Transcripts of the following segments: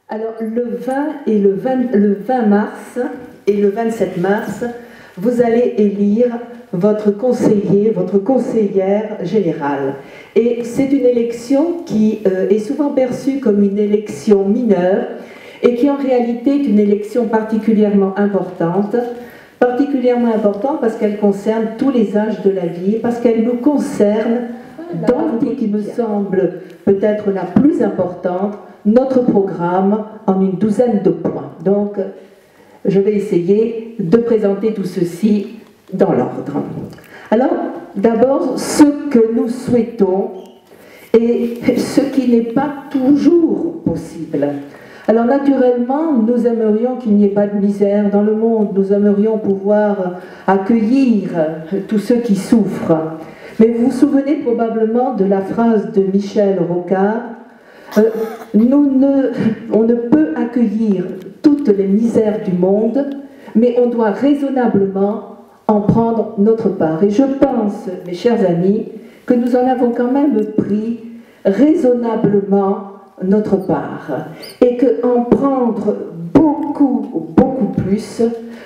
Alors, le 20 et le 20 mars et le 27 mars, vous allez élire votre conseiller, votre conseillère générale. Et c'est une élection qui est souvent perçue comme une élection mineure et qui en réalité est une élection particulièrement importante parce qu'elle concerne tous les âges de la vie, parce qu'elle nous concerne dans ce qui me semble peut-être la plus importante, notre programme en une douzaine de points. Donc, je vais essayer de présenter tout ceci dans l'ordre. Alors, d'abord, ce que nous souhaitons et ce qui n'est pas toujours possible. Alors, naturellement, nous aimerions qu'il n'y ait pas de misère dans le monde, nous aimerions pouvoir accueillir tous ceux qui souffrent. Mais vous vous souvenez probablement de la phrase de Michel Rocard, on ne peut accueillir toutes les misères du monde, mais on doit raisonnablement en prendre notre part. Et je pense, mes chers amis, que nous en avons quand même pris raisonnablement notre part. Et qu'en prendre beaucoup plus,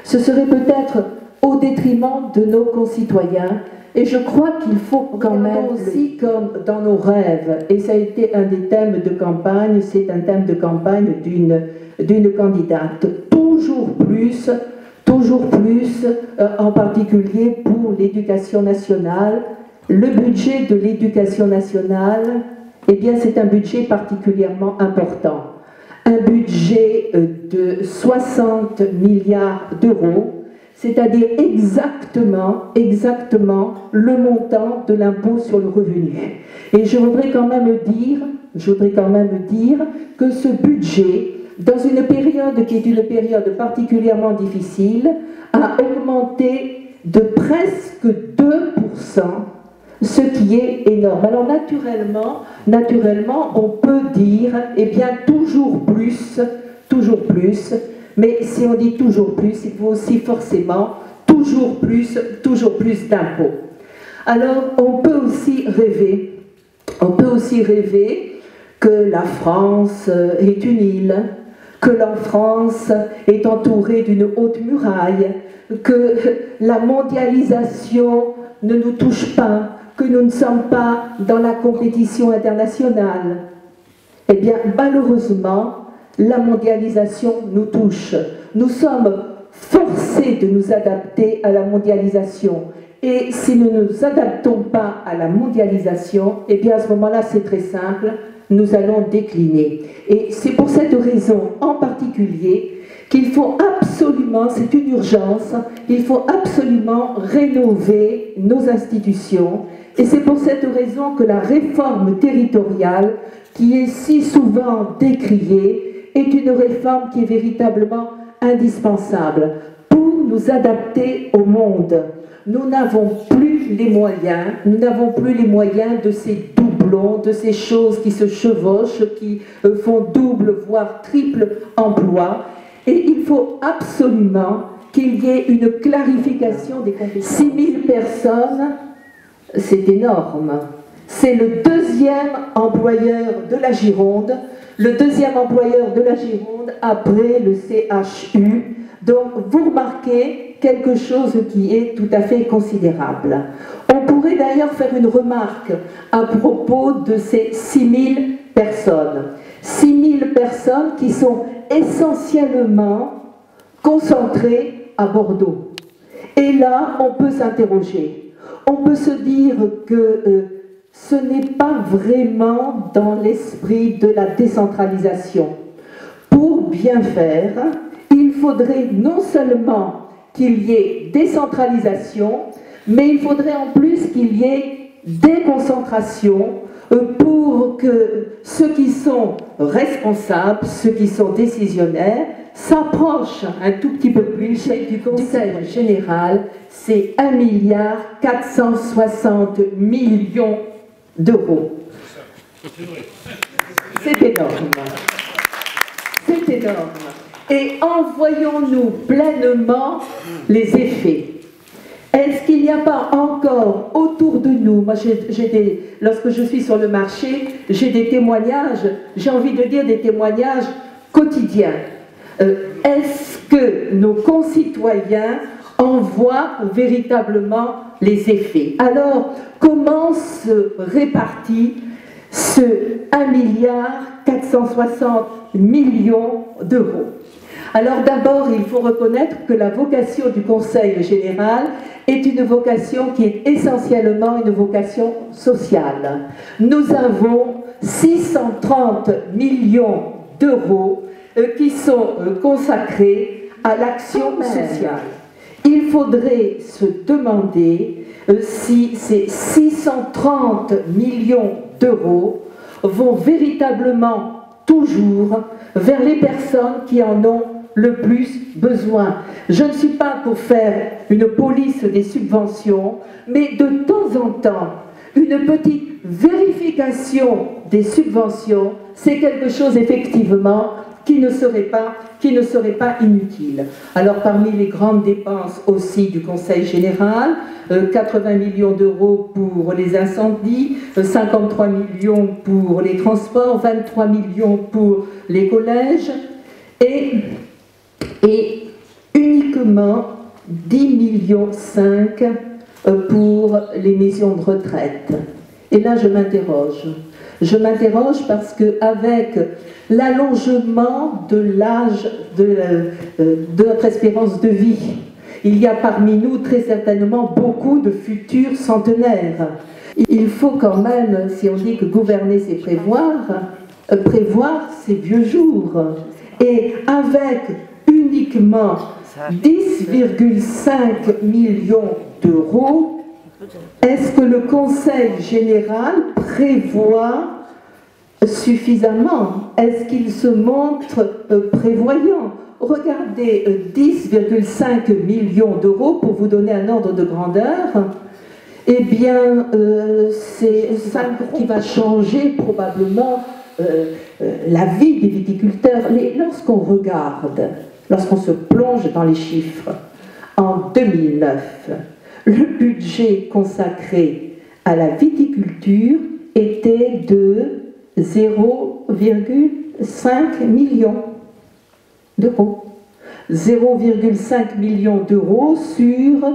ce serait peut-être au détriment de nos concitoyens. Et je crois qu'il faut quand même aussi, comme dans nos rêves, et ça a été un des thèmes de campagne, c'est un thème de campagne d'une candidate, toujours plus, en particulier pour l'éducation nationale. Le budget de l'éducation nationale, eh bien c'est un budget particulièrement important. Un budget de 60 milliards d'euros, c'est-à-dire exactement le montant de l'impôt sur le revenu. Et je voudrais quand même dire que ce budget, dans une période qui est une période particulièrement difficile, a augmenté de presque 2%, ce qui est énorme. Alors naturellement, on peut dire, eh bien, toujours plus, mais si on dit toujours plus, il faut aussi forcément toujours plus d'impôts. Alors, on peut aussi rêver que la France est une île, que la France est entourée d'une haute muraille, que la mondialisation ne nous touche pas, que nous ne sommes pas dans la compétition internationale. Eh bien, malheureusement, la mondialisation nous touche. Nous sommes forcés de nous adapter à la mondialisation. Et si nous ne nous adaptons pas à la mondialisation, eh bien à ce moment-là, c'est très simple, nous allons décliner. Et c'est pour cette raison en particulier qu'il faut absolument, c'est une urgence, il faut absolument rénover nos institutions. Et c'est pour cette raison que la réforme territoriale, qui est si souvent décriée, est une réforme qui est véritablement indispensable pour nous adapter au monde. Nous n'avons plus les moyens de ces doublons, de ces choses qui se chevauchent, qui font double, voire triple emploi. Et il faut absolument qu'il y ait une clarification des compétences. 6 000 personnes, c'est énorme. C'est le deuxième employeur de la Gironde, après le CHU. Donc, vous remarquez quelque chose qui est tout à fait considérable. On pourrait d'ailleurs faire une remarque à propos de ces 6 000 personnes. 6 000 personnes qui sont essentiellement concentrées à Bordeaux. Et là, on peut s'interroger. On peut se dire que ce n'est pas vraiment dans l'esprit de la décentralisation. Pour bien faire, il faudrait non seulement qu'il y ait décentralisation, mais il faudrait en plus qu'il y ait déconcentration pour que ceux qui sont responsables, ceux qui sont décisionnaires, s'approchent un tout petit peu plus du Conseil général. C'est 1,460 milliard d'euros. C'est énorme. C'est énorme. Et envoyons-nous pleinement les effets. Est-ce qu'il n'y a pas encore autour de nous, moi lorsque je suis sur le marché, j'ai des témoignages, j'ai envie de dire des témoignages quotidien. Est-ce que nos concitoyens en voient véritablement les effets? Alors, comment se répartit ce 1,460 milliard d'euros? Alors d'abord, il faut reconnaître que la vocation du Conseil général est une vocation qui est essentiellement une vocation sociale. Nous avons 630 millions d'euros qui sont consacrés à l'action sociale. Il faudrait se demander si ces 630 millions d'euros vont véritablement toujours vers les personnes qui en ont le plus besoin. Je ne suis pas pour faire une police des subventions, mais de temps en temps, une petite vérification des subventions, c'est quelque chose effectivement qui ne serait pas inutile. Alors parmi les grandes dépenses aussi du Conseil général, 80 millions d'euros pour les incendies, 53 millions pour les transports, 23 millions pour les collèges et uniquement 10,5 millions pour les maisons de retraite. Et là je m'interroge. Je m'interroge parce qu'avec l'allongement de l'âge de notre espérance de vie, il y a parmi nous très certainement beaucoup de futurs centenaires. Il faut quand même, si on dit que gouverner c'est prévoir, prévoir ses vieux jours. Et avec uniquement 10,5 millions d'euros, est-ce que le Conseil général prévoit suffisamment? Est-ce qu'il se montre prévoyant? Regardez, 10,5 millions d'euros, pour vous donner un ordre de grandeur, eh bien, c'est ça qui va changer probablement la vie des viticulteurs. Lorsqu'on regarde, lorsqu'on se plonge dans les chiffres, en 2009, le budget consacré à la viticulture était de 0,5 millions d'euros. 0,5 millions d'euros sur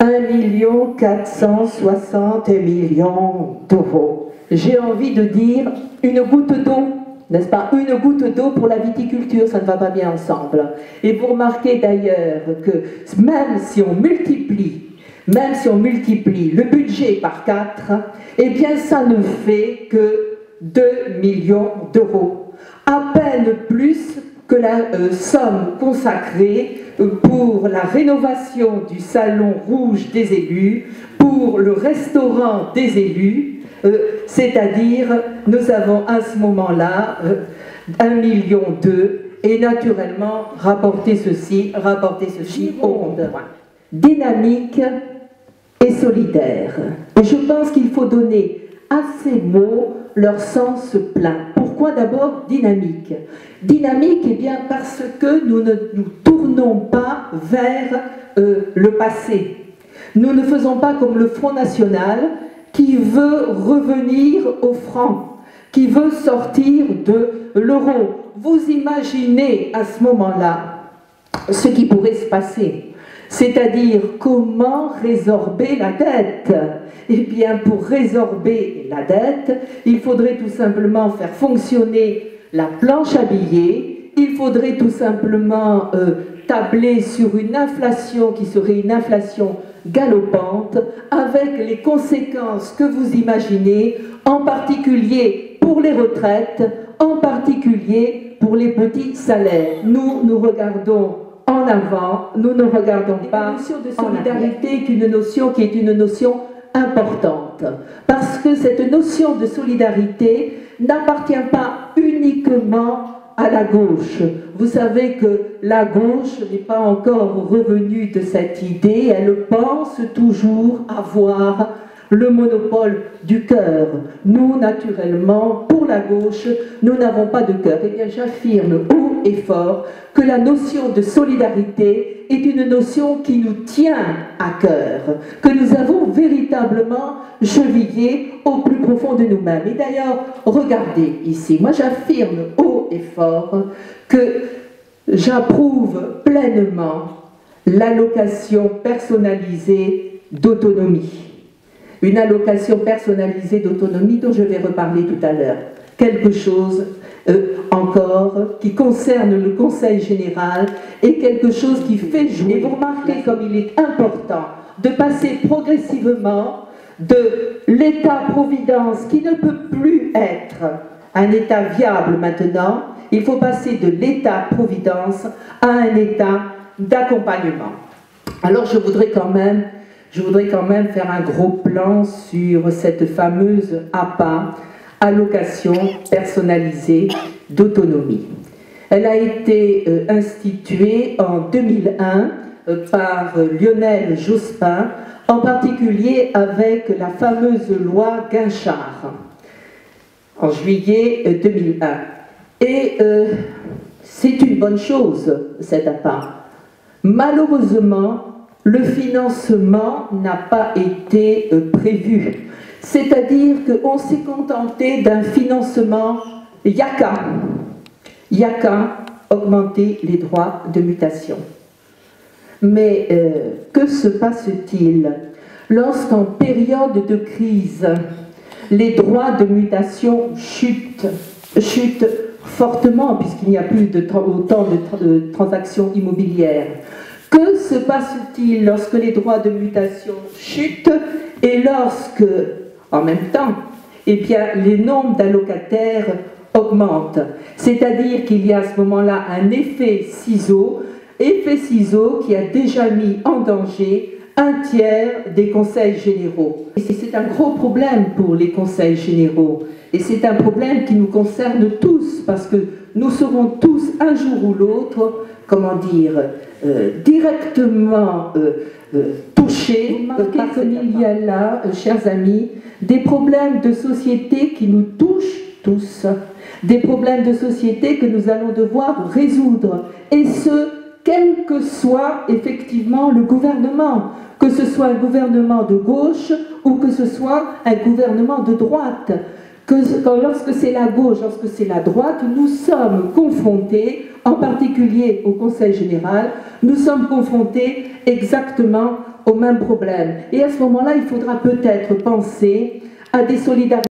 1,460 millions d'euros. J'ai envie de dire une goutte d'eau, n'est-ce pas? Une goutte d'eau pour la viticulture, ça ne va pas bien ensemble. Et vous remarquez d'ailleurs que même si on multiplie le budget par 4, eh bien ça ne fait que 2 millions d'euros. À peine plus que la somme consacrée pour la rénovation du salon rouge des élus, pour le restaurant des élus, c'est-à-dire nous avons à ce moment-là 1,2 million et naturellement rapporter ceci au monde. Dynamique et solidaire. Et je pense qu'il faut donner à ces mots leur sens plein. Pourquoi d'abord dynamique? Dynamique, eh bien parce que nous ne nous tournons pas vers le passé. Nous ne faisons pas comme le Front National qui veut revenir au franc, qui veut sortir de l'euro. Vous imaginez à ce moment-là ce qui pourrait se passer. C'est-à-dire comment résorber la dette. Eh bien, pour résorber la dette, il faudrait tout simplement faire fonctionner la planche à billets, il faudrait tout simplement tabler sur une inflation qui serait une inflation galopante, avec les conséquences que vous imaginez, en particulier pour les retraites, en particulier pour les petits salaires. Nous regardons en avant, nous ne regardons pas. La notion de solidarité est une notion qui est une notion importante, parce que cette notion de solidarité n'appartient pas uniquement à la gauche. Vous savez que la gauche n'est pas encore revenue de cette idée, elle pense toujours avoir le monopole du cœur. Nous, naturellement, pour la gauche, nous n'avons pas de cœur. Eh bien, j'affirme haut et fort que la notion de solidarité est une notion qui nous tient à cœur, que nous avons véritablement chevillée au plus profond de nous-mêmes. Et d'ailleurs, regardez ici, moi j'affirme haut et fort que j'approuve pleinement l'allocation personnalisée d'autonomie. Une allocation personnalisée d'autonomie dont je vais reparler tout à l'heure. Quelque chose encore qui concerne le Conseil général et quelque chose qui fait jouer. Et vous remarquez comme il est important de passer progressivement de l'État-providence qui ne peut plus être un État viable maintenant. Il faut passer de l'État-providence à un État d'accompagnement. Alors je voudrais quand même faire un gros plan sur cette fameuse APA, allocation personnalisée d'autonomie. Elle a été instituée en 2001 par Lionel Jospin, en particulier avec la fameuse loi Guinchard, en juillet 2001. Et c'est une bonne chose, cette APA. Malheureusement, le financement n'a pas été prévu. C'est-à-dire qu'on s'est contenté d'un financement yaka, augmenter les droits de mutation. Mais que se passe-t-il lorsqu'en période de crise, les droits de mutation chutent fortement, puisqu'il n'y a plus autant de transactions immobilières? Que se passe-t-il lorsque les droits de mutation chutent et lorsque, en même temps, eh bien, les nombres d'allocataires augmentent? C'est-à-dire qu'il y a à ce moment-là un effet ciseau qui a déjà mis en danger un tiers des conseils généraux. Et c'est un gros problème pour les conseils généraux. Et c'est un problème qui nous concerne tous, parce que nous serons tous, un jour ou l'autre, comment dire, directement touchés par qu'il y a là, chers amis, des problèmes de société qui nous touchent tous, des problèmes de société que nous allons devoir résoudre, et ce, quel que soit effectivement le gouvernement, que ce soit un gouvernement de gauche ou que ce soit un gouvernement de droite. Lorsque c'est la gauche, lorsque c'est la droite, nous sommes confrontés, en particulier au Conseil général, nous sommes confrontés exactement au même problème. Et à ce moment-là, il faudra peut-être penser à des solidarités.